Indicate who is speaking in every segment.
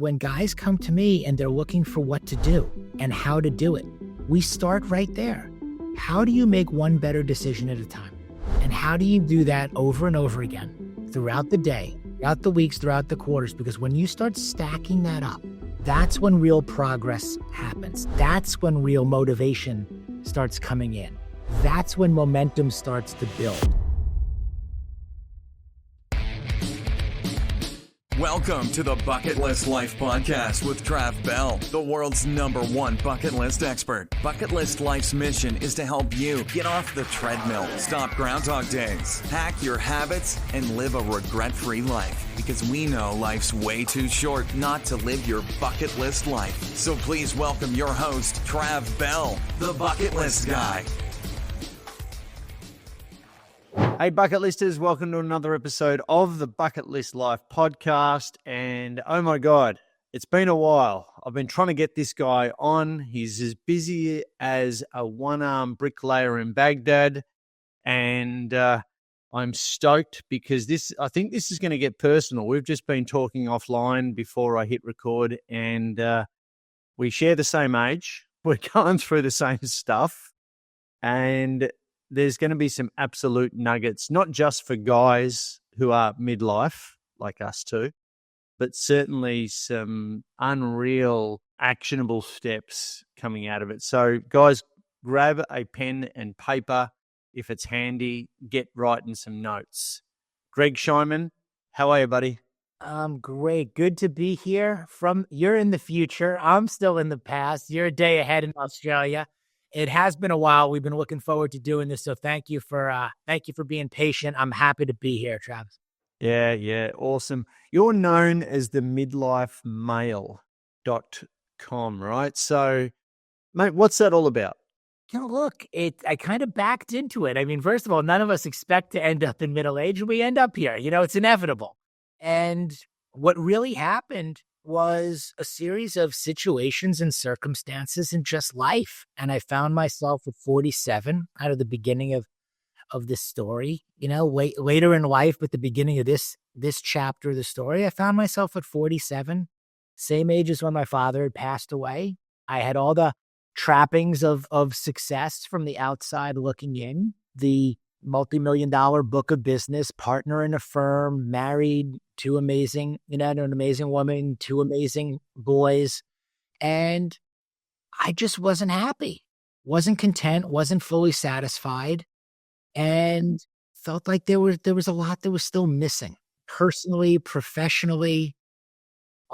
Speaker 1: When guys come to me and they're looking for what to do and how to do it, we start right there. How do you make one better decision at a time? And how do you do that over and over again throughout the day, throughout the weeks, throughout the quarters? Because when you start stacking that up, that's when real progress happens. That's when real motivation starts coming in. That's when momentum starts to build.
Speaker 2: Welcome to the Bucket List Life Podcast with Trav Bell, the world's #1 bucket list expert. Bucket List Life's mission is to help you get off the treadmill, stop Groundhog Days, hack your habits, and live a regret-free life. Because we know life's way too short not to live your bucket list life. So please welcome your host, Trav Bell, the Bucket List Guy.
Speaker 3: Hey, bucket listers, welcome to another episode of the Bucket List Life podcast. And oh my God, it's been a while. I've been trying to get this guy on. He's as busy as a one-armed bricklayer in Baghdad. And I'm stoked because I think this is going to get personal. We've just been talking offline before I hit record, and we share the same age. We're going through the same stuff. And there's going to be some absolute nuggets, not just for guys who are midlife, like us too, but certainly some unreal actionable steps coming out of it. So guys, grab a pen and paper. If it's handy, get writing some notes. Greg Scheinman, how are you, buddy?
Speaker 1: Great. Good to be here. You're in the future. I'm still in the past. You're a day ahead in Australia. It has been a while. We've been looking forward to doing this. So thank you for being patient. I'm happy to be here, Travis.
Speaker 3: Yeah. Awesome. You're known as the Midlife Male.com, right? So, mate, what's that all about?
Speaker 1: Look, I kind of backed into it. I mean, first of all, none of us expect to end up in middle age. We end up here. It's inevitable. And what really happened was a series of situations and circumstances in just life. And I found myself at 47 out of the beginning of this story, later in life, but the beginning of this chapter of the story, I found myself at 47, same age as when my father had passed away. I had all the trappings of success from the outside looking in, the multi-million-dollar book of business, partner in a firm, married, two amazing, an amazing woman, two amazing boys. And I just wasn't happy, wasn't content, wasn't fully satisfied, and felt like there was a lot that was still missing, personally, professionally,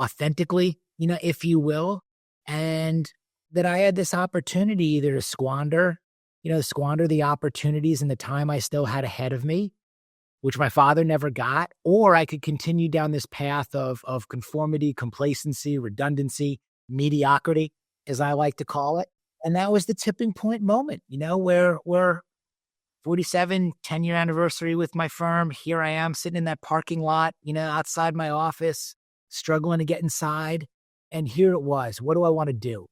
Speaker 1: authentically, if you will. And that I had this opportunity either to squander the opportunities and the time I still had ahead of me, which my father never got, or I could continue down this path of conformity, complacency, redundancy, mediocrity, as I like to call it. And that was the tipping point moment, where we're 47, 10-year anniversary with my firm. Here I am sitting in that parking lot, outside my office, struggling to get inside. And here it was. What do I want to do?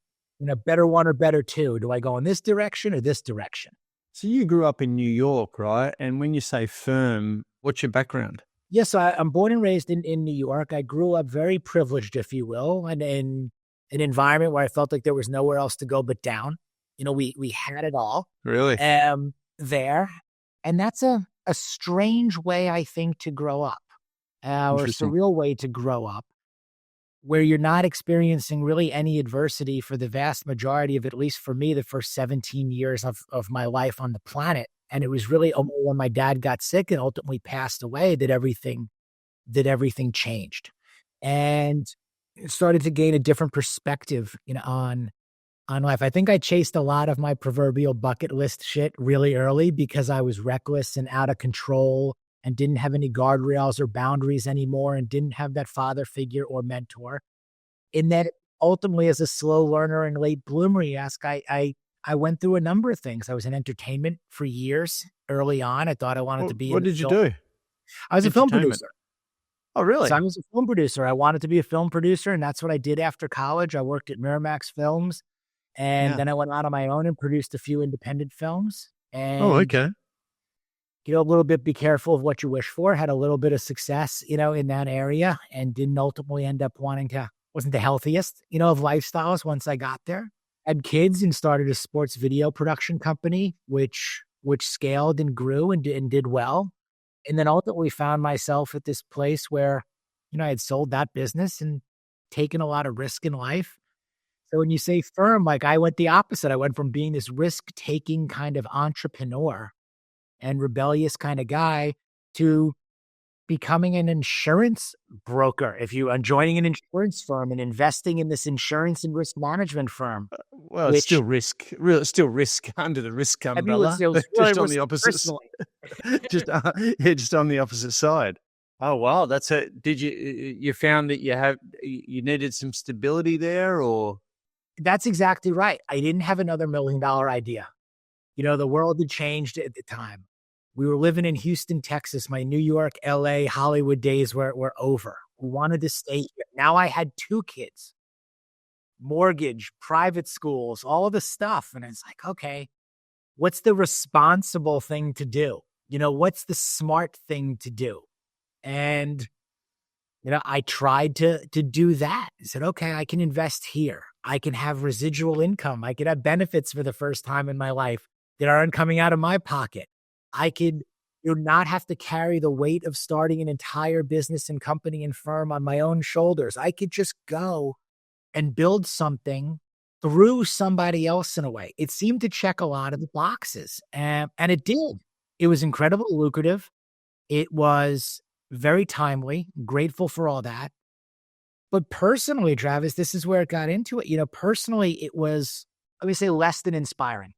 Speaker 1: Better one or better two? Do I go in this direction or this direction?
Speaker 3: So you grew up in New York, right? And when you say firm, what's your background?
Speaker 1: Yes, I'm born and raised in New York. I grew up very privileged, if you will, and in an environment where I felt like there was nowhere else to go but down. We had it all.
Speaker 3: Really?
Speaker 1: There. And that's a strange way, I think, to grow up, or a surreal way to grow up, where you're not experiencing really any adversity for the vast majority of, at least for me, the first 17 years of my life on the planet. And it was really only when my dad got sick and ultimately passed away that everything changed. And it started to gain a different perspective, on life. I think I chased a lot of my proverbial bucket list shit really early because I was reckless and out of control and didn't have any guardrails or boundaries anymore and didn't have that father figure or mentor. And then ultimately, as a slow learner and late bloomer, you ask, I went through a number of things. I was in entertainment for years early on. I thought I wanted to be
Speaker 3: What did you do?
Speaker 1: I was a film producer.
Speaker 3: Oh, really?
Speaker 1: So I was a film producer. I wanted to be a film producer, and that's what I did after college. I worked at Miramax Films, and then I went out on my own and produced a few independent films. And
Speaker 3: okay.
Speaker 1: A little bit, be careful of what you wish for. Had a little bit of success, in that area, and didn't ultimately end up wanting to wasn't the healthiest, of lifestyles once I got there. Had kids and started a sports video production company, which scaled and grew and did well. And then ultimately found myself at this place where, I had sold that business and taken a lot of risk in life. So when you say firm, like I went the opposite. I went from being this risk-taking kind of entrepreneur and rebellious kind of guy to becoming an insurance broker. Joining an insurance firm and investing in this insurance and risk management firm.
Speaker 3: Well, it's still risk. It's still risk under the risk umbrella. Just on the opposite. Just on the opposite side. Oh wow, that's it. Did you found that you needed some stability there, or?
Speaker 1: That's exactly right. I didn't have another $1 million idea. The world had changed at the time. We were living in Houston, Texas. My New York, LA, Hollywood days were over. We wanted to stay here. Now I had 2 kids, mortgage, private schools, all of the stuff. And it's like, okay, what's the responsible thing to do? What's the smart thing to do? And, I tried to do that. I said, okay, I can invest here. I can have residual income. I could have benefits for the first time in my life that aren't coming out of my pocket. I could not have to carry the weight of starting an entire business and company and firm on my own shoulders. I could just go and build something through somebody else in a way. It seemed to check a lot of the boxes, and it did. It was incredibly lucrative. It was very timely, grateful for all that. But personally, Travis, this is where it got into it. Personally, it was, let me say, less than inspiring.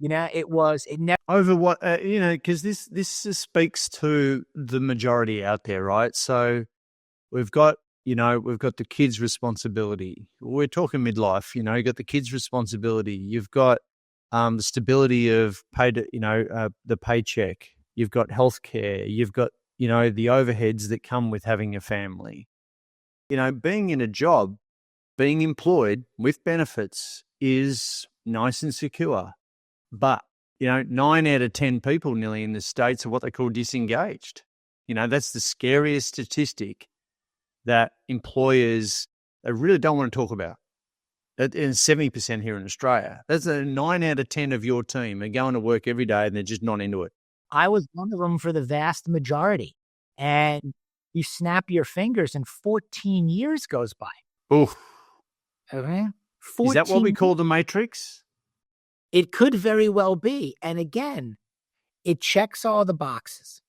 Speaker 1: It never
Speaker 3: over what, because this speaks to the majority out there, right? So we've got the kids' responsibility. We're talking midlife, you've got the kids' responsibility. You've got the stability of the paycheck. You've got healthcare. You've got, the overheads that come with having a family. Being in a job, being employed with benefits is nice and secure. But, 9 out of 10 people nearly in the States are what they call disengaged. That's the scariest statistic that employers, they really don't want to talk about. And 70% here in Australia. That's 9 out of 10 of your team are going to work every day and they're just not into it.
Speaker 1: I was one of them for the vast majority. And you snap your fingers and 14 years goes by.
Speaker 3: Oof.
Speaker 1: Okay.
Speaker 3: Is that what we call the matrix?
Speaker 1: It could very well be. And again, it checks all the boxes.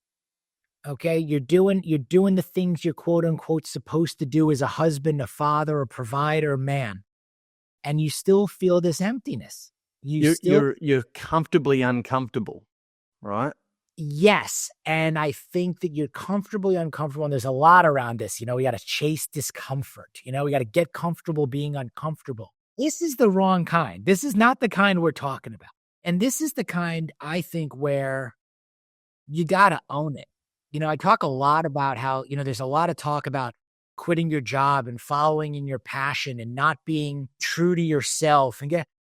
Speaker 1: Okay. You're doing the things you're quote unquote supposed to do as a husband, a father, a provider, a man. And you still feel this emptiness.
Speaker 3: You're comfortably uncomfortable, right?
Speaker 1: Yes. And I think that you're comfortably uncomfortable. And there's a lot around this. We got to chase discomfort. We got to get comfortable being uncomfortable. This is the wrong kind. This is not the kind we're talking about. And this is the kind, I think, where you got to own it. I talk a lot about how, there's a lot of talk about quitting your job and following in your passion and not being true to yourself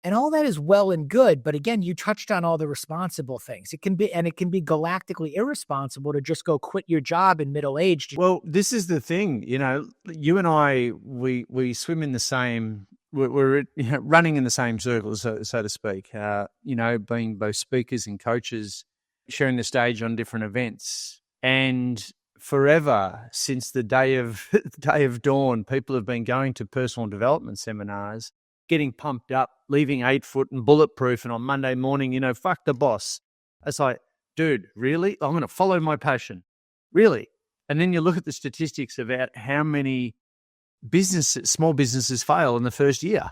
Speaker 1: and all that is well and good. But again, you touched on all the responsible things. It can be galactically irresponsible to just go quit your job in middle age.
Speaker 3: Well, this is the thing, you and I, we swim in the same, we're running in the same circles, so to speak, being both speakers and coaches, sharing the stage on different events. And forever, since the day of dawn, people have been going to personal development seminars, getting pumped up, leaving 8 foot and bulletproof. And on Monday morning, fuck the boss. It's like, dude, really? I'm going to follow my passion. Really? And then you look at the statistics about how many small businesses fail in the first year.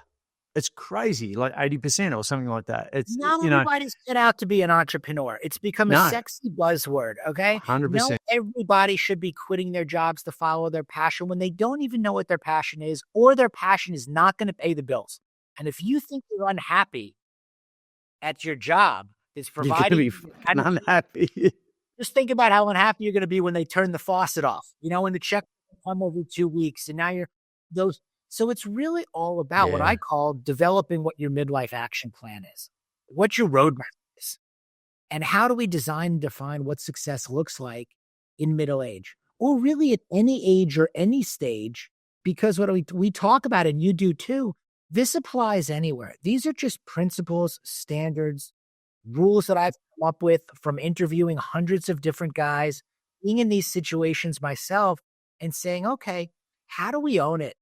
Speaker 3: It's crazy, like 80% or something like that. It's
Speaker 1: not everybody's set out to be an entrepreneur. It's become a sexy buzzword. Okay,
Speaker 3: 100%.
Speaker 1: No, everybody should be quitting their jobs to follow their passion when they don't even know what their passion is, or their passion is not going to pay the bills. And if you think you're unhappy at your job, it's providing
Speaker 3: you're going to be unhappy.
Speaker 1: Just think about how unhappy you're going to be when they turn the faucet off. When the check come every 2 weeks, and now you're those. So it's really all about what I call developing what your midlife action plan is, what your roadmap is, and how do we design and define what success looks like in middle age, or really at any age or any stage because what we talk about, and you do too, this applies anywhere. These are just principles, standards, rules that I've come up with from interviewing hundreds of different guys, being in these situations myself and saying, okay, how do we own it?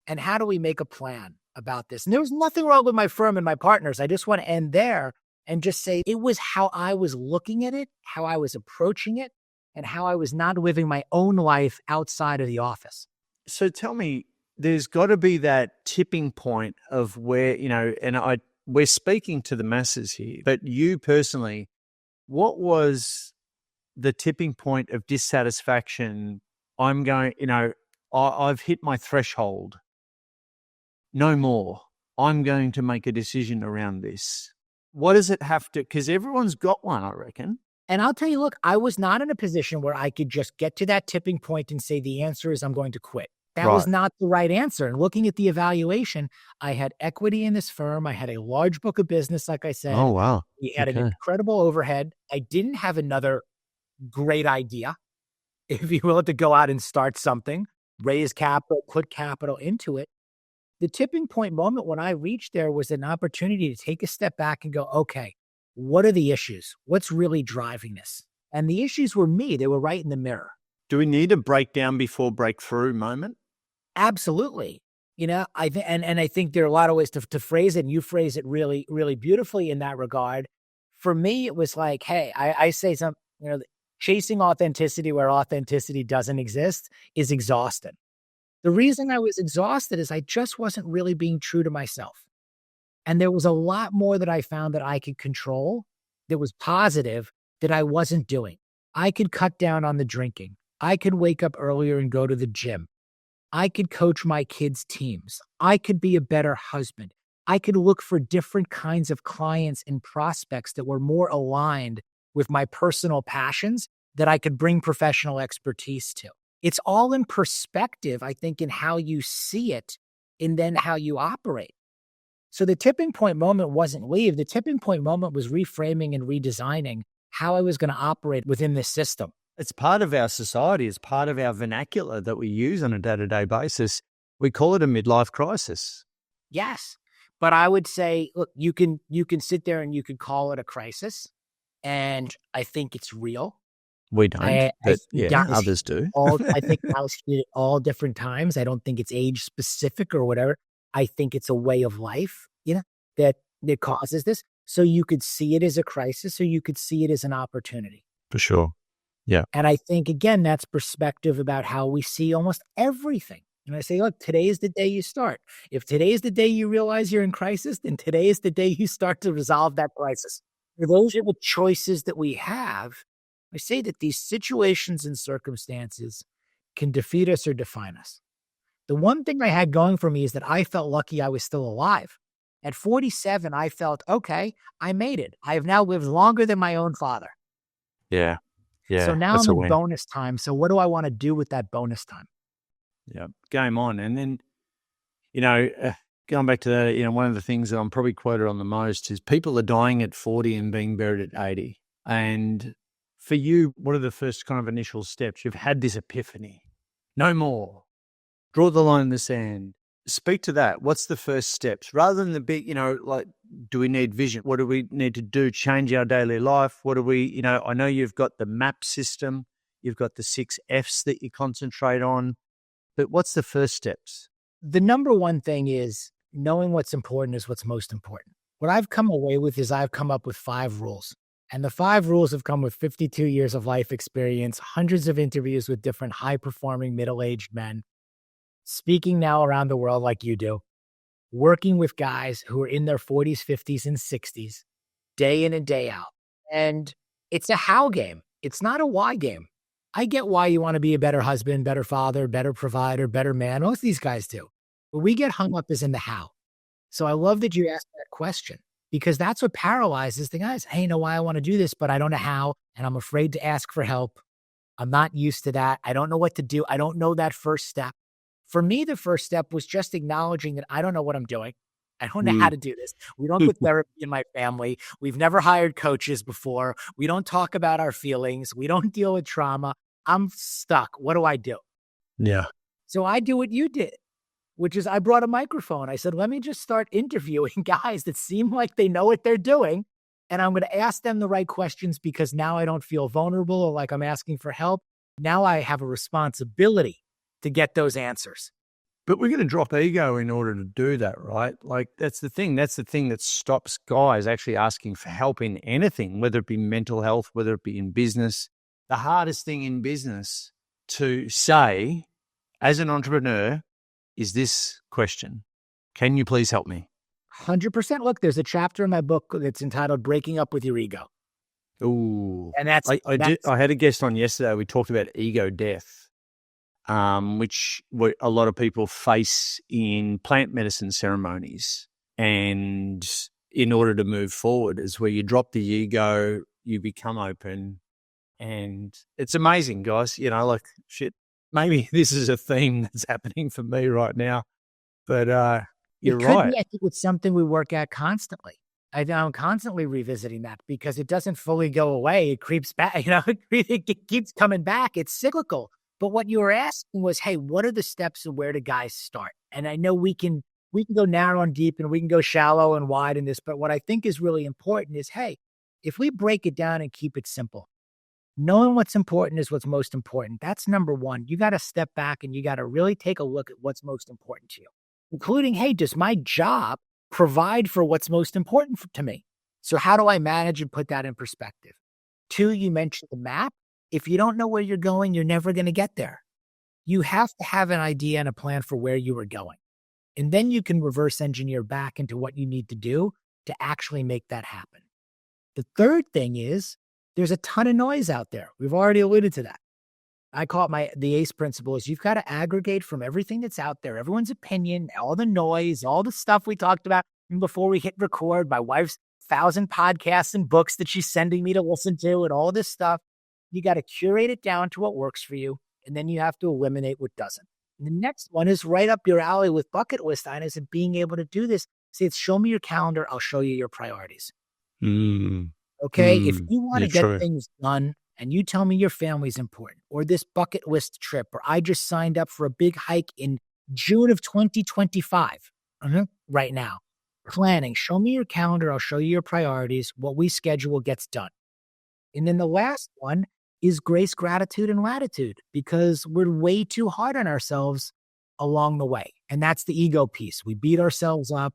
Speaker 1: And how do we make a plan about this? And there was nothing wrong with my firm and my partners. I just want to end there and just say it was how I was looking at it, how I was approaching it, and how I was not living my own life outside of the office.
Speaker 3: So tell me, there's got to be that tipping point of where, and we're speaking to the masses here, but you personally, what was the tipping point of dissatisfaction? I'm going, I've hit my threshold. No more. I'm going to make a decision around this. What does it have to, because everyone's got one, I reckon.
Speaker 1: And I'll tell you, look, I was not in a position where I could just get to that tipping point and say, the answer is I'm going to quit. That was not the right answer. And looking at the evaluation, I had equity in this firm. I had a large book of business, like I said.
Speaker 3: Oh, wow.
Speaker 1: We had an incredible overhead. I didn't have another great idea, if you will, to go out and start something, raise capital, put capital into it. The tipping point moment when I reached there was an opportunity to take a step back and go, okay, what are the issues? What's really driving this? And the issues were me. They were right in the mirror.
Speaker 3: Do we need a breakdown before breakthrough moment?
Speaker 1: Absolutely. I think there are a lot of ways to phrase it, and you phrase it really, really beautifully in that regard. For me, it was like, hey, I say something, chasing authenticity where authenticity doesn't exist is exhausting. The reason I was exhausted is I just wasn't really being true to myself. And there was a lot more that I found that I could control that was positive that I wasn't doing. I could cut down on the drinking. I could wake up earlier and go to the gym. I could coach my kids' teams. I could be a better husband. I could look for different kinds of clients and prospects that were more aligned with my personal passions that I could bring professional expertise to. It's all in perspective, I think, in how you see it and then how you operate. So the tipping point moment wasn't leave. The tipping point moment was reframing and redesigning how I was going to operate within this system.
Speaker 3: It's part of our society. It's part of our vernacular that we use on a day-to-day basis. We call it a midlife crisis.
Speaker 1: Yes. But I would say, look, you can sit there and you could call it a crisis. And I think it's real.
Speaker 3: We don't, but others do.
Speaker 1: I think I'll see it all different times. I don't think it's age specific or whatever. I think it's a way of life, that causes this. So you could see it as a crisis or you could see it as an opportunity.
Speaker 3: For sure. Yeah.
Speaker 1: And I think, again, that's perspective about how we see almost everything. And I say, look, today is the day you start. If today is the day you realize you're in crisis, then today is the day you start to resolve that crisis. Those are the choices that we have. I say that these situations and circumstances can defeat us or define us. The one thing I had going for me is that I felt lucky I was still alive. At 47, I felt, okay, I made it. I have now lived longer than my own father.
Speaker 3: Yeah. Yeah.
Speaker 1: So now I'm in bonus time. So what do I want to do with that bonus time?
Speaker 3: Yeah. Game on. And then, going back to that, one of the things that I'm probably quoted on the most is people are dying at 40 and being buried at 80. And for you, what are the first kind of initial steps? You've had this epiphany. No more. Draw the line in the sand. Speak to that. What's the first steps? Rather than the big, do we need vision? What do we need to do? Change our daily life? What do we, I know you've got the MAP system. You've got the 6 Fs that you concentrate on. But what's the first steps?
Speaker 1: The number one thing is knowing what's important is what's most important. What I've come away with is I've come up with 5 rules. And the 5 rules have come with 52 years of life experience, hundreds of interviews with different high-performing middle-aged men, speaking now around the world like you do, working with guys who are in their 40s, 50s, and 60s, day in and day out. And it's a how game. It's not a why game. I get why you want to be a better husband, better father, better provider, better man. Most of these guys do. But we get hung up is in the how. So I love that you asked that question because that's what paralyzes the guys. Hey, I know why I want to do this, but I don't know how. And I'm afraid to ask for help. I'm not used to that. I don't know what to do. I don't know that first step. For me, the first step was just acknowledging that I don't know what I'm doing. I don't know how to do this. We don't do therapy in my family. We've never hired coaches before. We don't talk about our feelings. We don't deal with trauma. I'm stuck. What do I do?
Speaker 3: Yeah.
Speaker 1: So I do what you did. which is I brought a microphone. I said, let me just start interviewing guys that seem like they know what they're doing. And I'm going to ask them the right questions because now I don't feel vulnerable or like I'm asking for help. Now I have a responsibility to get those answers.
Speaker 3: But we're going to drop ego in order to do that, right? Like that's the thing. That's the thing that stops guys actually asking for help in anything, whether it be mental health, whether it be in business. The hardest thing in business to say as an entrepreneur is this question: can you please help me?
Speaker 1: 100%. Look, there's a chapter in my book that's entitled Breaking Up with Your Ego.
Speaker 3: Ooh.
Speaker 1: And that's
Speaker 3: I had a guest on yesterday. We talked about ego death, which a lot of people face in plant medicine ceremonies. And in order to move forward is where you drop the ego, you become open. And it's amazing, guys. You know, like shit, maybe this is a theme that's happening for me right now. But you're right.
Speaker 1: I think it's something we work at constantly. I'm constantly revisiting that because it doesn't fully go away. It creeps back, you know, it keeps coming back. It's cyclical. But what you were asking was, hey, what are the steps and where do guys start? And I know we can go narrow and deep and we can go shallow and wide in this. But what I think is really important is, hey, if we break it down and keep it simple, knowing what's important is what's most important. That's number one. You got to step back and you got to really take a look at what's most important to you, including, hey, does my job provide for what's most important to me? So how do I manage and put that in perspective? 2, you mentioned the map. If you don't know where you're going, you're never going to get there. You have to have an idea and a plan for where you are going. And then you can reverse engineer back into what you need to do to actually make that happen. The third thing is there's a ton of noise out there. We've already alluded to that. I call it the ACE principle is you've got to aggregate from everything that's out there, everyone's opinion, all the noise, all the stuff we talked about before we hit record, my wife's 1,000 podcasts and books that she's sending me to listen to and all this stuff. You got to curate it down to what works for you. And then you have to eliminate what doesn't. And the next one is right up your alley with bucket list items and being able to do this. Say it's show me your calendar. I'll show you your priorities. Okay. If you want to get things done and you tell me your family's important or this bucket list trip, or I just signed up for a big hike in June of 2025 right now, planning, show me your calendar. I'll show you your priorities. What we schedule gets done. And then the last one is grace, gratitude, and latitude, because we're way too hard on ourselves along the way. And that's the ego piece. We beat ourselves up.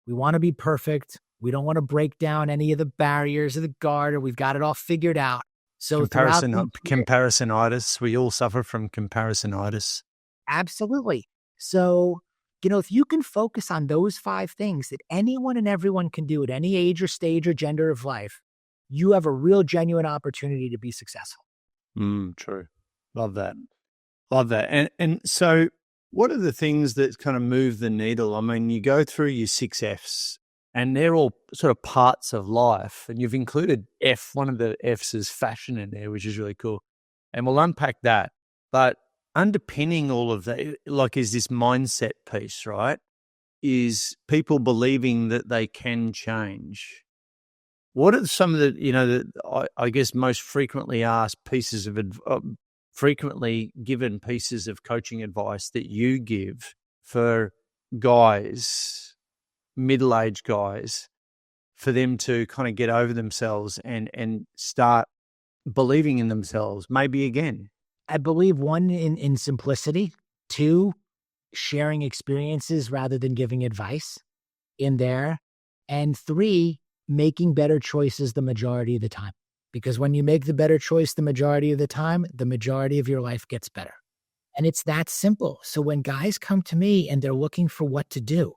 Speaker 1: We want to be perfect. We don't want to break down any of the barriers of the guard, or we've got it all figured out. So
Speaker 3: comparisonitis, we all suffer from comparisonitis.
Speaker 1: Absolutely. So, you know, if you can focus on those 5 things that anyone and everyone can do at any age or stage or gender of life, you have a real genuine opportunity to be successful.
Speaker 3: True. Love that. Love that. And so what are the things that kind of move the needle? I mean, you go through your 6 Fs and they're all sort of parts of life, and you've included F, one of the Fs is fashion in there, which is really cool. And we'll unpack that. But underpinning all of that, like, is this mindset piece, right? Is people believing that they can change. What are some of the, I guess most frequently asked pieces of, frequently given pieces of coaching advice that you give for guys, middle-aged guys, for them to kind of get over themselves and start believing in themselves, maybe again?
Speaker 1: I believe 1, in simplicity, 2, sharing experiences rather than giving advice in there, and 3, making better choices the majority of the time. Because when you make the better choice the majority of the time, the majority of your life gets better. And it's that simple. So when guys come to me and they're looking for what to do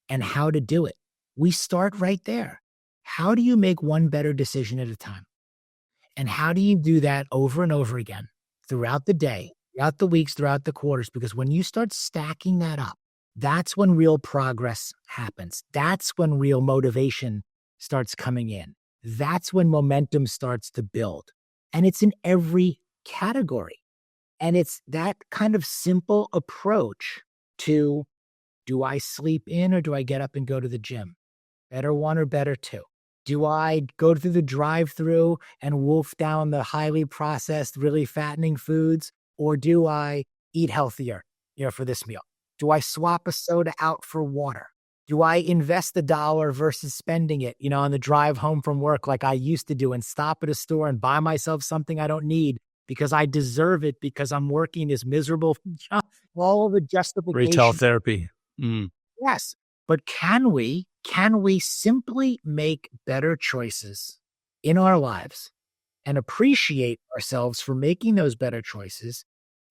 Speaker 1: and how to do it, we start right there. How do you make one better decision at a time? And how do you do that over and over again throughout the day, throughout the weeks, throughout the quarters? Because when you start stacking that up, that's when real progress happens. That's when real motivation starts coming in. That's when momentum starts to build. And it's in every category. And it's that kind of simple approach to, do I sleep in or do I get up and go to the gym? Better 1 or better 2? Do I go through the drive-through and wolf down the highly processed, really fattening foods? Or do I eat healthier, for this meal? Do I swap a soda out for water? Do I invest $1 versus spending it, on the drive home from work like I used to do and stop at a store and buy myself something I don't need because I deserve it because I'm working this miserable job? All of the
Speaker 3: Retail
Speaker 1: justification.
Speaker 3: therapy. Mm.
Speaker 1: Yes. But can we simply make better choices in our lives and appreciate ourselves for making those better choices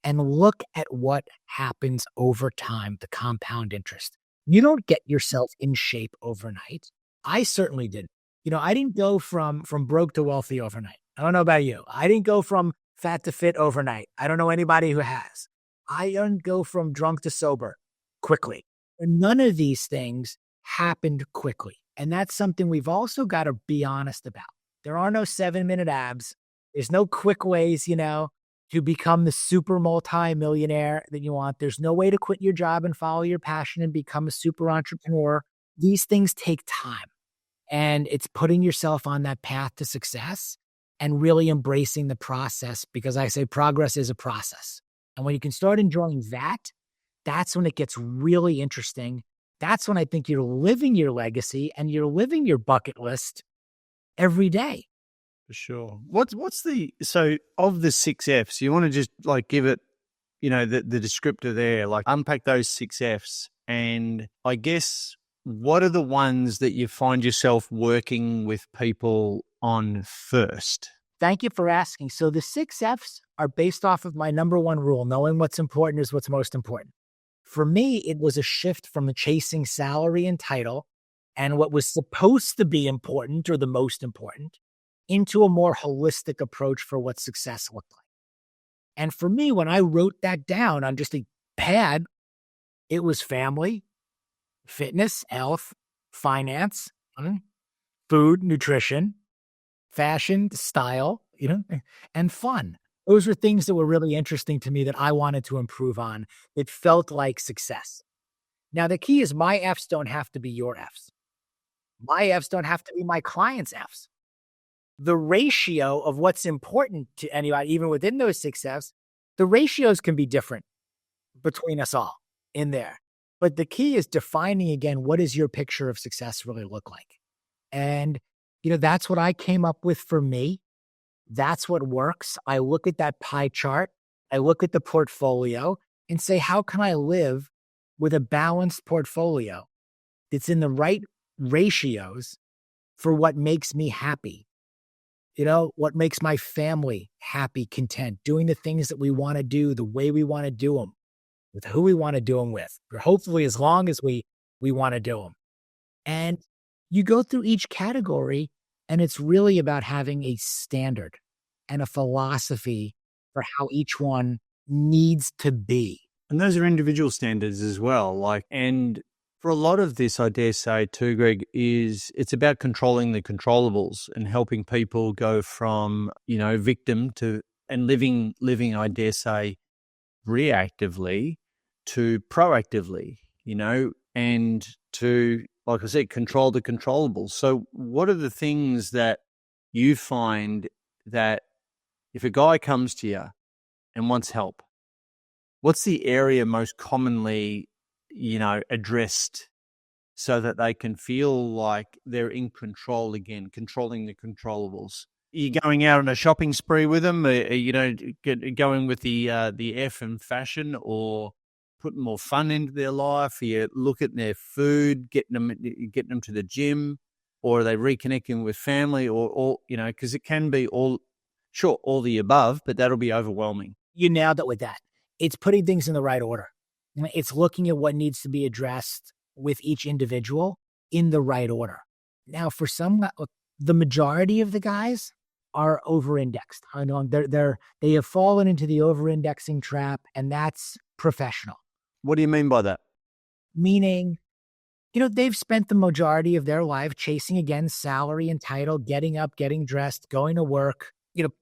Speaker 1: and look at what happens over time, the compound interest? You don't get yourself in shape overnight. I certainly didn't. I didn't go from broke to wealthy overnight. I don't know about you. I didn't go from fat to fit overnight. I don't know anybody who has. I didn't go from drunk to sober quickly. None of these things happened quickly. And that's something we've also got to be honest about. There are no 7-minute abs. There's no quick ways, to become the super multi-millionaire that you want. There's no way to quit your job and follow your passion and become a super entrepreneur. These things take time. And it's putting yourself on that path to success and really embracing the process, because I say progress is a process. And when you can start enjoying that, that's when it gets really interesting. That's when I think you're living your legacy and you're living your bucket list every day.
Speaker 3: For sure. So of the 6 Fs, you want to just give it, the descriptor there, unpack those 6 Fs. And I guess, what are the ones that you find yourself working with people on first?
Speaker 1: Thank you for asking. So the 6 Fs are based off of my number one rule: knowing what's important is what's most important. For me, it was a shift from chasing salary and title and what was supposed to be important or the most important into a more holistic approach for what success looked like. And for me, when I wrote that down on just a pad, it was family, fitness, health, finance, food, nutrition, fashion, style, and fun. Those were things that were really interesting to me that I wanted to improve on. It felt like success. Now, the key is my Fs don't have to be your Fs. My Fs don't have to be my client's Fs. The ratio of what's important to anybody, even within those 6 Fs, the ratios can be different between us all in there. But the key is defining, again, what does your picture of success really look like? And, that's what I came up with for me. That's what works. I look at that pie chart. I look at the portfolio and say, how can I live with a balanced portfolio that's in the right ratios for what makes me happy? What makes my family happy, content, doing the things that we want to do, the way we want to do them, with who we want to do them with, or hopefully as long as we want to do them. And you go through each category, and it's really about having a standard and a philosophy for how each one needs to be.
Speaker 3: And those are individual standards as well. And for a lot of this, I dare say too, Greg, it's about controlling the controllables and helping people go from, victim to, and living, I dare say, reactively to proactively, and to, like I said, control the controllables. So what are the things that you find that if a guy comes to you and wants help, what's the area most commonly, addressed so that they can feel like they're in control again, controlling the controllables? Are you going out on a shopping spree with them? Going with the F in fashion, or putting more fun into their life? Are you looking at their food, getting them to the gym, or are they reconnecting with family, or because it can be all the above, but that'll be overwhelming.
Speaker 1: You nailed it with that. It's putting things in the right order. It's looking at what needs to be addressed with each individual in the right order. Now, for some, the majority of the guys are over-indexed. I know they have fallen into the over-indexing trap, and that's professional.
Speaker 3: What do you mean by that?
Speaker 1: Meaning, they've spent the majority of their life chasing, again, salary and title, getting up, getting dressed, going to work,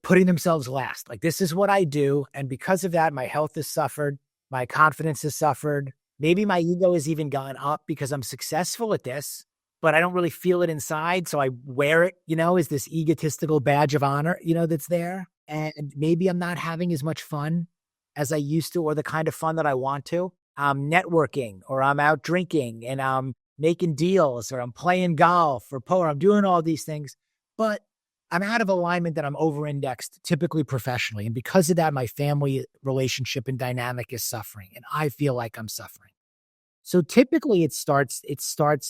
Speaker 1: putting themselves last. Like, this is what I do. And because of that, my health has suffered. My confidence has suffered. Maybe my ego has even gone up because I'm successful at this, but I don't really feel it inside. So I wear it, as this egotistical badge of honor, that's there. And maybe I'm not having as much fun as I used to, or the kind of fun that I want to. I'm networking or I'm out drinking and I'm making deals or I'm playing golf or poker. I'm doing all these things, but I'm out of alignment that I'm over-indexed, typically professionally. And because of that, my family relationship and dynamic is suffering and I feel like I'm suffering. So typically it starts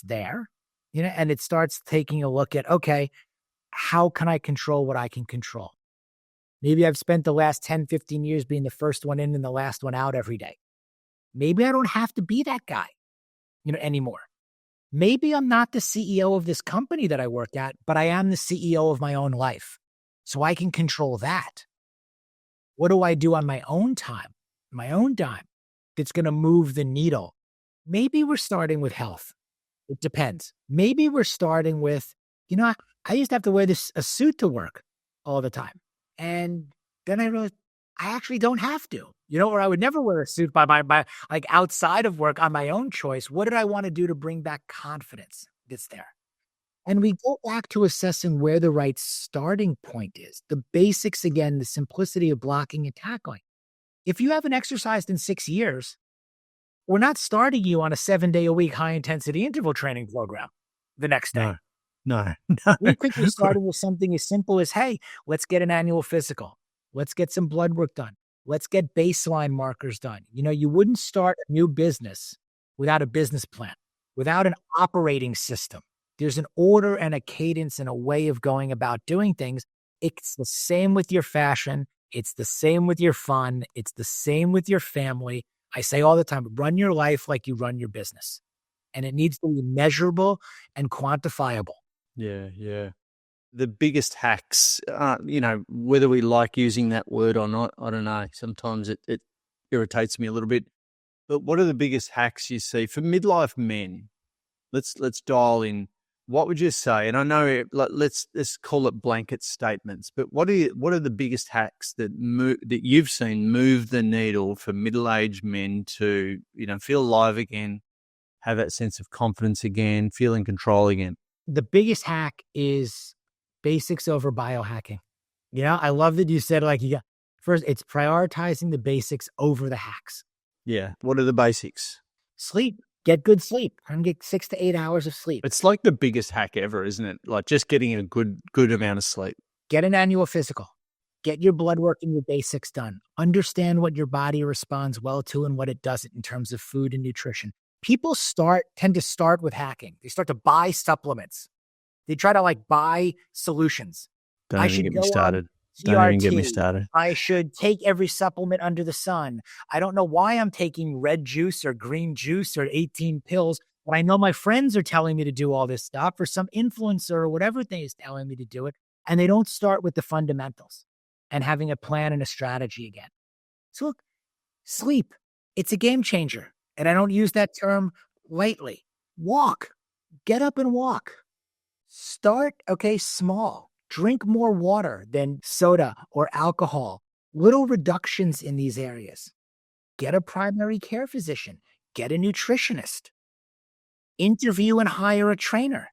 Speaker 1: there, and it starts taking a look at, okay, how can I control what I can control? Maybe I've spent the last 10, 15 years being the first one in and the last one out every day. Maybe I don't have to be that guy, anymore. Maybe I'm not the CEO of this company that I work at, but I am the CEO of my own life. So I can control that. What do I do on my own time, my own dime, that's going to move the needle? Maybe we're starting with health. It depends. Maybe we're starting with, I used to have to wear a suit to work all the time. And then I realized I actually don't have to, or I would never wear a suit by like outside of work on my own choice. What did I want to do to bring back confidence that's there? And we go back to assessing where the right starting point is. The basics, again, the simplicity of blocking and tackling. If you haven't exercised in 6 years, we're not starting you on a 7-day-a-week high-intensity interval training program the next day.
Speaker 3: No.
Speaker 1: We could be starting with something as simple as, hey, let's get an annual physical. Let's get some blood work done. Let's get baseline markers done. You wouldn't start a new business without a business plan, without an operating system. There's an order and a cadence and a way of going about doing things. It's the same with your fashion. It's the same with your fun. It's the same with your family. I say all the time, run your life like you run your business. And it needs to be measurable and quantifiable.
Speaker 3: Yeah. The biggest hacks, whether we like using that word or not, I don't know. Sometimes it irritates me a little bit. But what are the biggest hacks you see for midlife men? Let's dial in. What would you say? And I know, let's call it blanket statements. But what are the biggest hacks that you've seen move the needle for middle-aged men to feel alive again, have that sense of confidence again, feel in control again?
Speaker 1: The biggest hack is basics over biohacking. I love that you said first, it's prioritizing the basics over the hacks.
Speaker 3: Yeah. What are the basics?
Speaker 1: Sleep. Get good sleep. I'm get 6 to 8 hours of sleep.
Speaker 3: It's like the biggest hack ever, isn't it? Like just getting a good amount of sleep.
Speaker 1: Get an annual physical. Get your blood work and your basics done. Understand what your body responds well to and what it doesn't in terms of food and nutrition. People tend to start with hacking. They start to buy supplements. They try to buy solutions.
Speaker 3: Don't even get me started.
Speaker 1: I should take every supplement under the sun. I don't know why I'm taking red juice or green juice or 18 pills, but I know my friends are telling me to do all this stuff, or some influencer or whatever thing is telling me to do it. And they don't start with the fundamentals and having a plan and a strategy again. So look, sleep, it's a game changer. And I don't use that term lightly. Walk, get up and walk. Start, small. Drink more water than soda or alcohol. Little reductions in these areas. Get a primary care physician. Get a nutritionist. Interview and hire a trainer.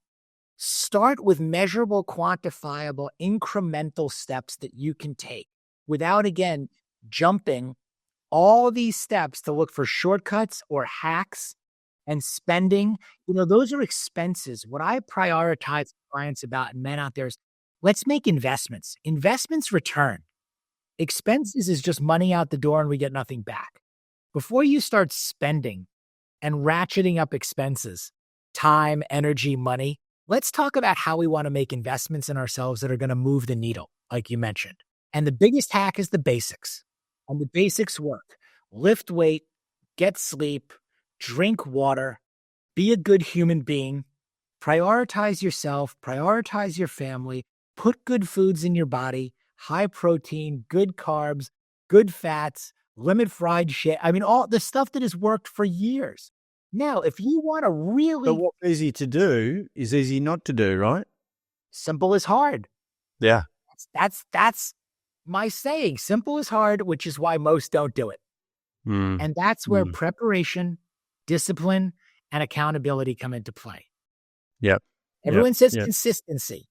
Speaker 1: Start with measurable, quantifiable, incremental steps that you can take without, again, jumping all these steps to look for shortcuts or hacks and spending. Those are expenses. What I prioritize clients about and men out there is, let's make investments. Investments return. Expenses is just money out the door and we get nothing back. Before you start spending and ratcheting up expenses, time, energy, money, let's talk about how we want to make investments in ourselves that are going to move the needle, like you mentioned. And the biggest hack is the basics. And the basics work. Lift weight, get sleep, drink water, be a good human being, prioritize yourself, prioritize your family, put good foods in your body, high protein, good carbs, good fats, limit fried shit. I mean, all the stuff that has worked for years. Now, if you want to really...
Speaker 3: But what's easy to do is easy not to do, right?
Speaker 1: Simple is hard.
Speaker 3: Yeah.
Speaker 1: That's my saying. Simple is hard, which is why most don't do it. And that's where preparation, discipline, and accountability come into play.
Speaker 3: Yep.
Speaker 1: Everyone says consistency.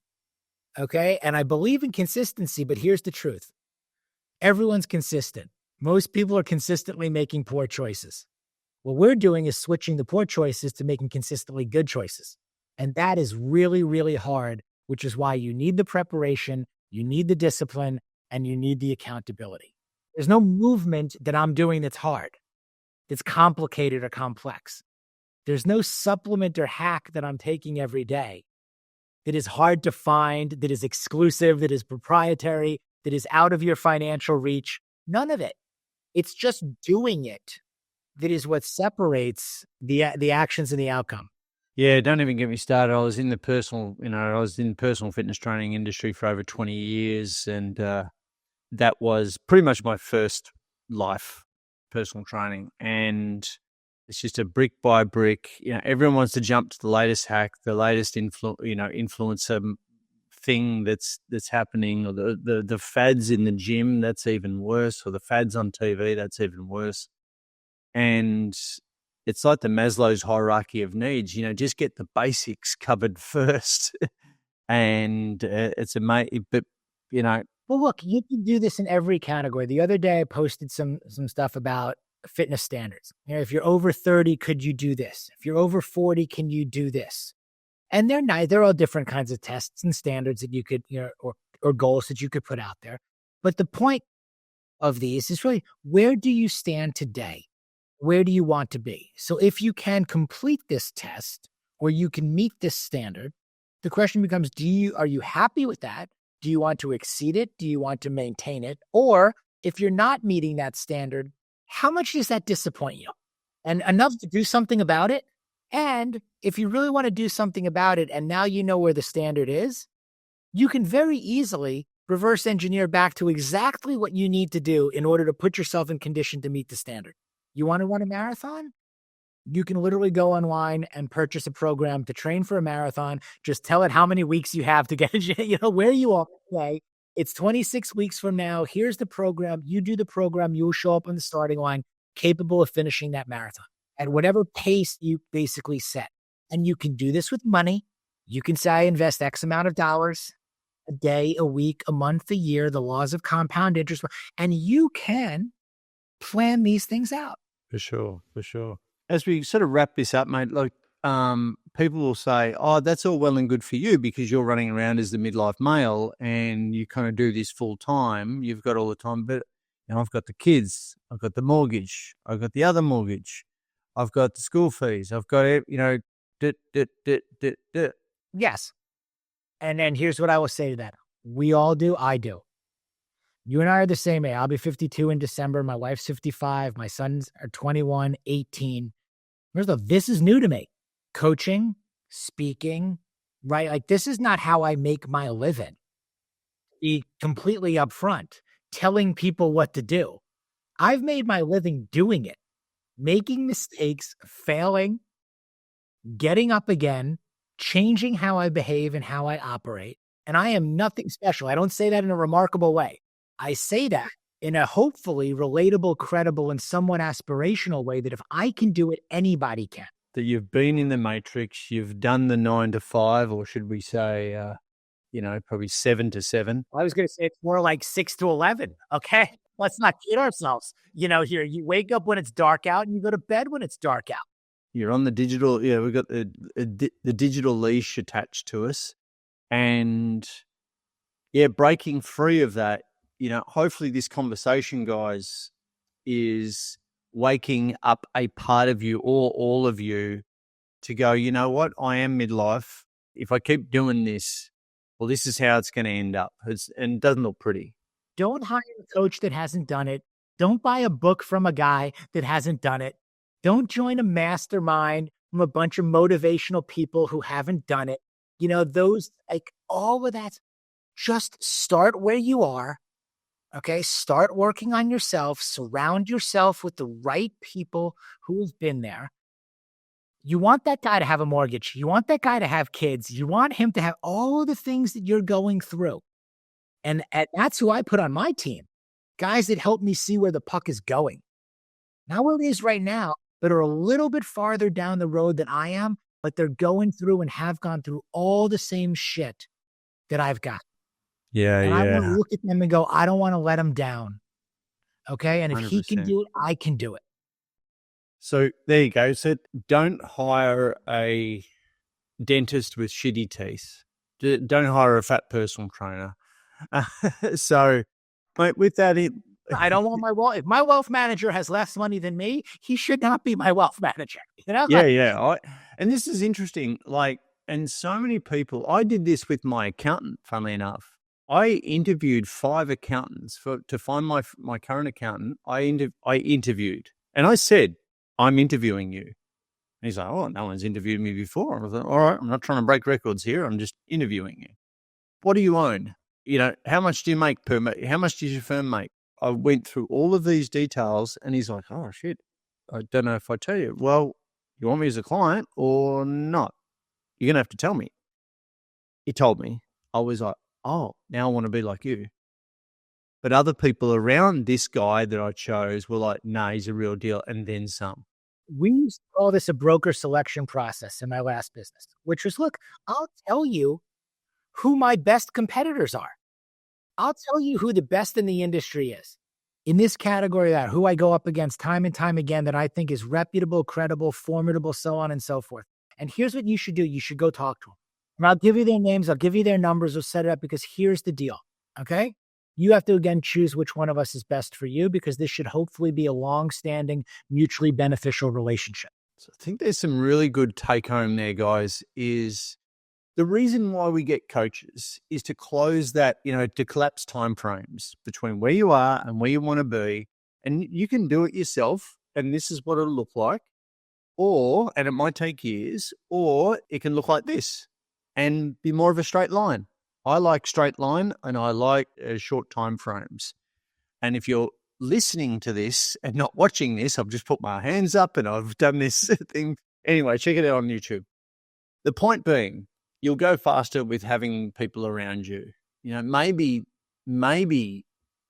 Speaker 1: Okay. And I believe in consistency, but here's the truth. Everyone's consistent. Most people are consistently making poor choices. What we're doing is switching the poor choices to making consistently good choices. And that is really, really hard, which is why you need the preparation, you need the discipline, and you need the accountability. There's no movement that I'm doing that's hard, that's complicated or complex. There's no supplement or hack that I'm taking every day that is hard to find, that is exclusive, that is proprietary, that is out of your financial reach. None of it. It's just doing it that is what separates the actions and the outcome.
Speaker 3: Yeah, don't even get me started. I was in personal fitness training industry for over 20 years, and that was pretty much my first life, personal training. And it's just a brick by brick. Everyone wants to jump to the latest hack, the latest influencer thing that's happening, or the fads in the gym. That's even worse, or the fads on TV. That's even worse. And it's like the Maslow's hierarchy of needs. Just get the basics covered first, and it's amazing. But
Speaker 1: well, look, you can do this in every category. The other day, I posted some stuff about fitness standards. If you're over 30, could you do this? If you're over 40, can you do this? And they're all different kinds of tests and standards that you could, or goals that you could put out there. But the point of these is really, where do you stand today? Where do you want to be? So if you can complete this test, or you can meet this standard, the question becomes, are you happy with that? Do you want to exceed it? Do you want to maintain it? Or if you're not meeting that standard, how much does that disappoint you? And enough to do something about it? And if you really want to do something about it, and now you know where the standard is, you can very easily reverse engineer back to exactly what you need to do in order to put yourself in condition to meet the standard. You want to run a marathon? You can literally go online and purchase a program to train for a marathon. Just tell it how many weeks you have to get where you are today. It's 26 weeks from now. Here's the program. You do the program. You will show up on the starting line, capable of finishing that marathon at whatever pace you basically set. And you can do this with money. You can say, I invest X amount of dollars a day, a week, a month, a year, the laws of compound interest. And you can plan these things out.
Speaker 3: For sure. As we sort of wrap this up, mate, people will say, oh, that's all well and good for you because you're running around as the midlife male and you kind of do this full time. You've got all the time, but I've got the kids, I've got the mortgage, I've got the other mortgage, I've got the school fees, I've got,
Speaker 1: Yes. And then here's what I will say to that. We all do. I do. You and I are the same age. I'll be 52 in December. My wife's 55. My sons are 21, 18. This is new to me. Coaching, speaking, right? Like, this is not how I make my living. Be completely upfront, telling people what to do. I've made my living doing it, making mistakes, failing, getting up again, changing how I behave and how I operate. And I am nothing special. I don't say that in a remarkable way. I say that in a hopefully relatable, credible, and somewhat aspirational way that if I can do it, anybody can.
Speaker 3: That you've been in the matrix, you've done the 9 to 5, or should we say, probably 7 to 7.
Speaker 1: I was going to say it's more like 6 to 11. Okay. Let's not kid ourselves. Here, you wake up when it's dark out and you go to bed when it's dark out.
Speaker 3: You're on the digital, we've got the digital leash attached to us. And breaking free of that, hopefully this conversation, guys, is waking up a part of you or all of you to go, you know what, I am midlife. If I keep doing this, well, this is how it's going to end up. And it doesn't look pretty.
Speaker 1: Don't hire a coach that hasn't done it. Don't buy a book from a guy that hasn't done it. Don't join a mastermind from a bunch of motivational people who haven't done it. All of that. Just start where you are. Okay. Start working on yourself. Surround yourself with the right people who have been there. You want that guy to have a mortgage. You want that guy to have kids. You want him to have all the things that you're going through. And that's who I put on my team. Guys that help me see where the puck is going. Not where it is right now, but are a little bit farther down the road than I am, but they're going through and have gone through all the same shit that I've got.
Speaker 3: Yeah,
Speaker 1: and I want to look at them and go, I don't want to let them down. Okay? And if
Speaker 3: 100%.
Speaker 1: he can do it, I can do it.
Speaker 3: So there you go. So don't hire a dentist with shitty teeth. Don't hire a fat personal trainer. So, mate, with that,
Speaker 1: I don't want my wealth. If my wealth manager has less money than me, he should not be my wealth manager. You know?
Speaker 3: yeah. And this is interesting. Like, and so many people, I did this with my accountant, funnily enough. I interviewed 5 accountants to find my current accountant. I interviewed, and I said, I'm interviewing you. And he's like, oh, no one's interviewed me before. I was like, all right, I'm not trying to break records here. I'm just interviewing you. What do you own? You know, how much do you make per month? How much does your firm make? I went through all of these details, and he's like, oh, shit, I don't know if I tell you. Well, you want me as a client or not? You're going to have to tell me. He told me. I was like, oh, now I want to be like you. But other people around this guy that I chose were like, nah, he's a real deal, and then some.
Speaker 1: We used to call this a broker selection process in my last business, which was, look, I'll tell you who my best competitors are. I'll tell you who the best in the industry is. In this category, that who I go up against time and time again that I think is reputable, credible, formidable, so on and so forth. And here's what you should do. You should go talk to them. And I'll give you their names. I'll give you their numbers. We'll set it up because here's the deal. Okay? You have to, again, choose which one of us is best for you because this should hopefully be a long-standing, mutually beneficial relationship.
Speaker 3: So I think there's some really good take-home there, guys, is the reason why we get coaches is to close that, to collapse timeframes between where you are and where you want to be. And you can do it yourself, and this is what it'll look like. And it might take years, or it can look like this and be more of a straight line. I like straight line and I like short time frames. And if you're listening to this and not watching this, I've just put my hands up and I've done this thing. Anyway, check it out on YouTube. The point being, you'll go faster with having people around you. Maybe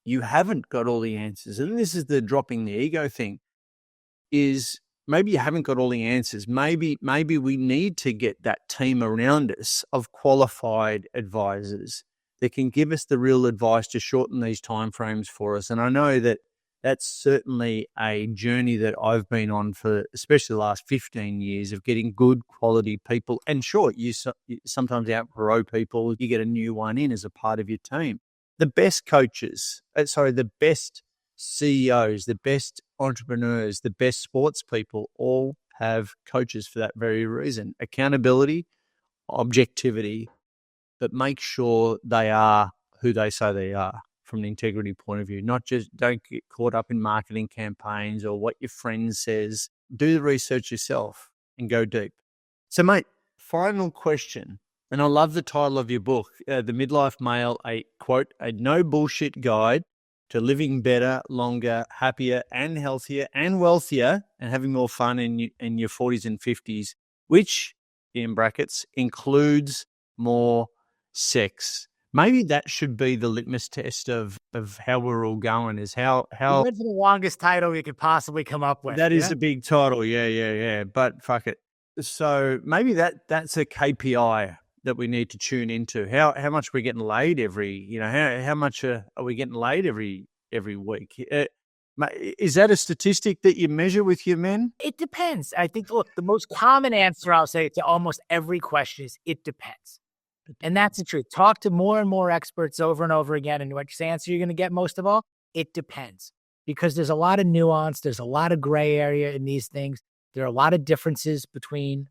Speaker 3: you haven't got all the answers. And this is the dropping the ego thing, is maybe you haven't got all the answers. Maybe we need to get that team around us of qualified advisors that can give us the real advice to shorten these timeframes for us. And I know that that's certainly a journey that I've been on for especially the last 15 years of getting good quality people. And sure, you sometimes outgrow people. You get a new one in as a part of your team. The best coaches, the best CEOs, the best entrepreneurs, the best sports people all have coaches for that very reason. Accountability, objectivity, but make sure they are who they say they are from an integrity point of view. Not just, don't get caught up in marketing campaigns or what your friend says. Do the research yourself and go deep. So, mate, final question. And I love the title of your book, The Midlife Male, a no bullshit guide to living better, longer, happier and healthier and wealthier and having more fun in your 40s and 50s, which, in brackets, includes more sex. Maybe that should be the litmus test of how we're all going, is how
Speaker 1: we went for the longest title we could possibly come up with.
Speaker 3: That is a big title. Yeah. But fuck it. So maybe that's a KPI that we need to tune into. How much we're getting laid how much are we getting laid every week? Is that a statistic that you measure with your men?
Speaker 1: It depends. I think, look, the most common answer I'll say to almost every question is it depends. And that's the truth. Talk to more and more experts over and over again. And which answer you're going to get most of all? It depends. Because there's a lot of nuance. There's a lot of gray area in these things. There are a lot of differences between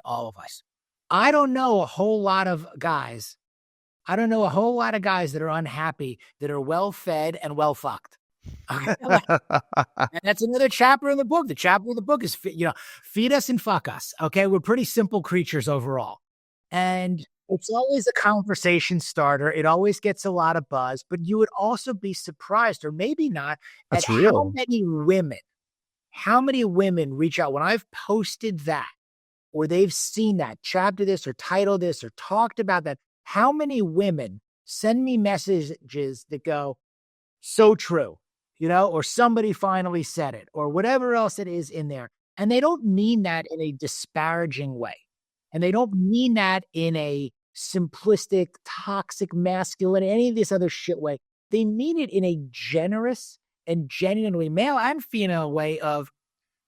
Speaker 1: all of us. I don't know a whole lot of guys that are unhappy, that are well fed and well fucked. Okay? And that's another chapter in the book. The chapter of the book is, feed us and fuck us. Okay. We're pretty simple creatures overall. And it's always a conversation starter. It always gets a lot of buzz, but you would also be surprised, or maybe not, at how many women reach out when I've posted that, or they've seen that, chapter this, or titled this, or talked about that. How many women send me messages that go, so true, or somebody finally said it, or whatever else it is in there. And they don't mean that in a disparaging way. And they don't mean that in a simplistic, toxic, masculine, any of this other shit way. They mean it in a generous and genuinely male and female way of,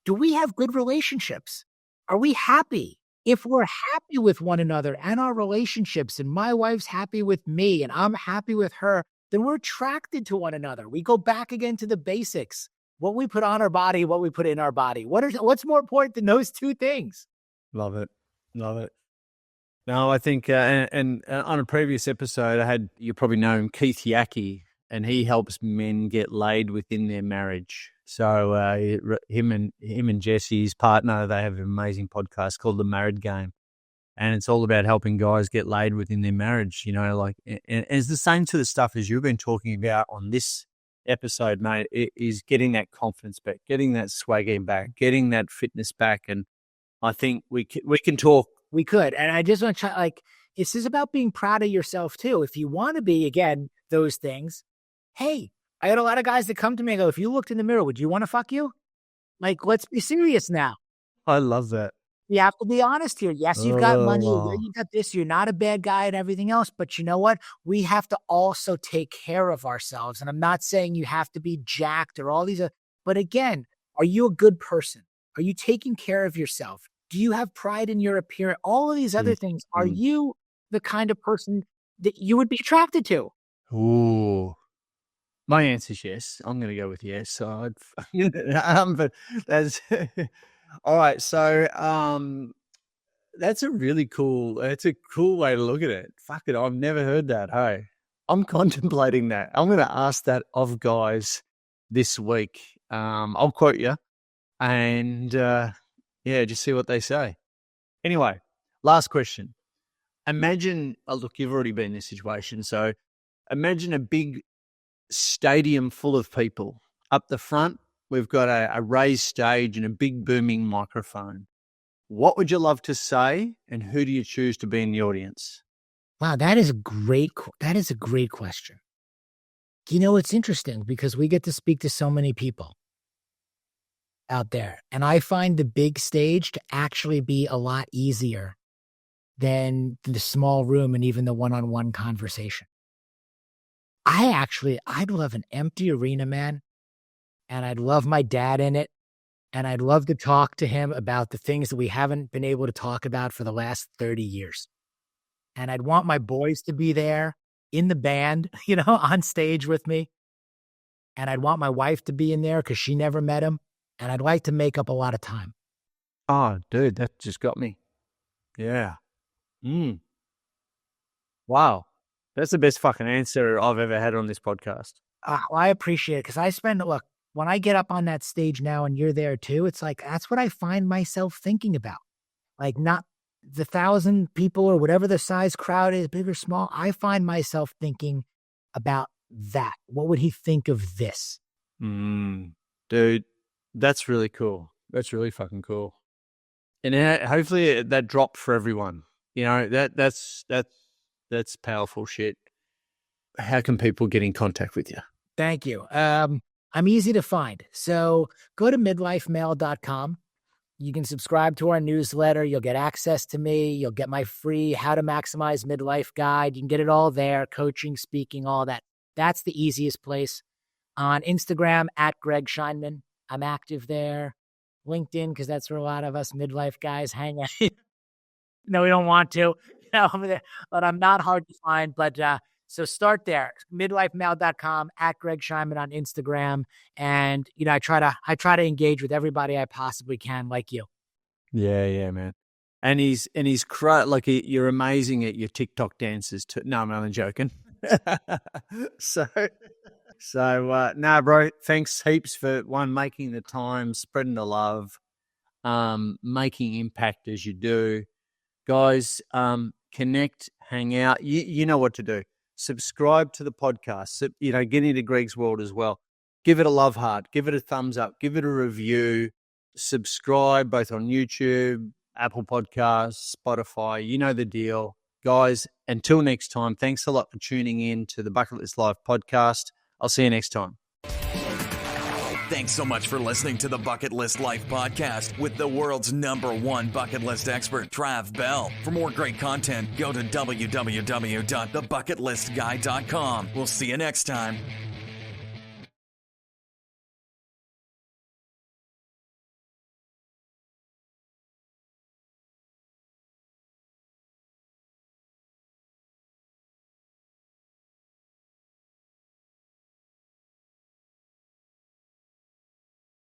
Speaker 1: do we have good relationships? Are we happy? If we're happy with one another and our relationships, and my wife's happy with me and I'm happy with her, then we're attracted to one another. We go back again to the basics. What we put on our body, what we put in our body. What's more important than those two things?
Speaker 3: Love it. Love it. No, I think, and on a previous episode, I had, you probably know him, Keith Yackey, and he helps men get laid within their marriage. So him and Jesse, his partner, they have an amazing podcast called The Married Game. And it's all about helping guys get laid within their marriage, you know, like, and it's the same sort of stuff as you've been talking about on this episode, mate. It is getting that confidence back, getting that swagger back, getting that fitness back. And I think we can talk.
Speaker 1: We could. And I just want to try, like, this is about being proud of yourself too. If you want to be, again, those things, hey, I had a lot of guys that come to me and go, if you looked in the mirror, would you want to fuck you? Like, let's be serious now.
Speaker 3: I love that.
Speaker 1: You have to be honest here. Yes, you've got money. You got this. You're not a bad guy and everything else. But you know what? We have to also take care of ourselves. And I'm not saying you have to be jacked or all these. But again, are you a good person? Are you taking care of yourself? Do you have pride in your appearance? All of these other things. Are you the kind of person that you would be attracted to?
Speaker 3: Ooh. My answer is yes. I'm going to go with yes. So but that's all right. So that's a cool way to look at it. Fuck it. I've never heard that. Hey, I'm contemplating that. I'm going to ask that of guys this week. I'll quote you and just see what they say. Anyway, last question. Imagine, look, you've already been in this situation. So imagine a big stadium full of people. Up the front, we've got a raised stage and a big booming microphone. What would you love to say, and who do you choose to be in the audience?
Speaker 1: Wow, that is a great question. You know, it's interesting because we get to speak to so many people out there, and I find the big stage to actually be a lot easier than the small room and even the one-on-one conversation. I'd love an empty arena, man. And I'd love my dad in it. And I'd love to talk to him about the things that we haven't been able to talk about for the last 30 years. And I'd want my boys to be there in the band, on stage with me. And I'd want my wife to be in there because she never met him. And I'd like to make up a lot of time.
Speaker 3: Oh, dude, that just got me. Yeah. Wow. That's the best fucking answer I've ever had on this podcast.
Speaker 1: Well, I appreciate it because when I get up on that stage now and you're there too, it's like, that's what I find myself thinking about. Like, not the 1,000 people or whatever the size crowd is, big or small. I find myself thinking about that. What would he think of this?
Speaker 3: Dude, that's really cool. That's really fucking cool. And hopefully that dropped for everyone. That's powerful shit. How can people get in contact with you?
Speaker 1: Thank you. I'm easy to find. So go to midlifemale.com. You can subscribe to our newsletter. You'll get access to me. You'll get my free How to Maximize Midlife guide. You can get it all there, coaching, speaking, all that. That's the easiest place. On Instagram, at Greg Scheinman. I'm active there. LinkedIn, because that's where a lot of us midlife guys hang out. No, we don't want to. But I'm not hard to find. But so start there. Midlifemale.com, at Greg Scheinman on Instagram. And I try to engage with everybody I possibly can, like you.
Speaker 3: Yeah, man. And you're amazing at your TikTok dances too. No, I'm only joking. So bro, thanks heaps for making the time, spreading the love, making impact as you do. Guys, connect, hang out. You know what to do. Subscribe to the podcast. Get into Greg's world as well. Give it a love heart. Give it a thumbs up. Give it a review. Subscribe both on YouTube, Apple Podcasts, Spotify. You know the deal. Guys, until next time, thanks a lot for tuning in to the Bucket List Life podcast. I'll see you next time.
Speaker 2: Thanks so much for listening to the Bucket List Life podcast with the world's #1 bucket list expert, Trav Bell. For more great content, go to www.thebucketlistguy.com. We'll see you next time.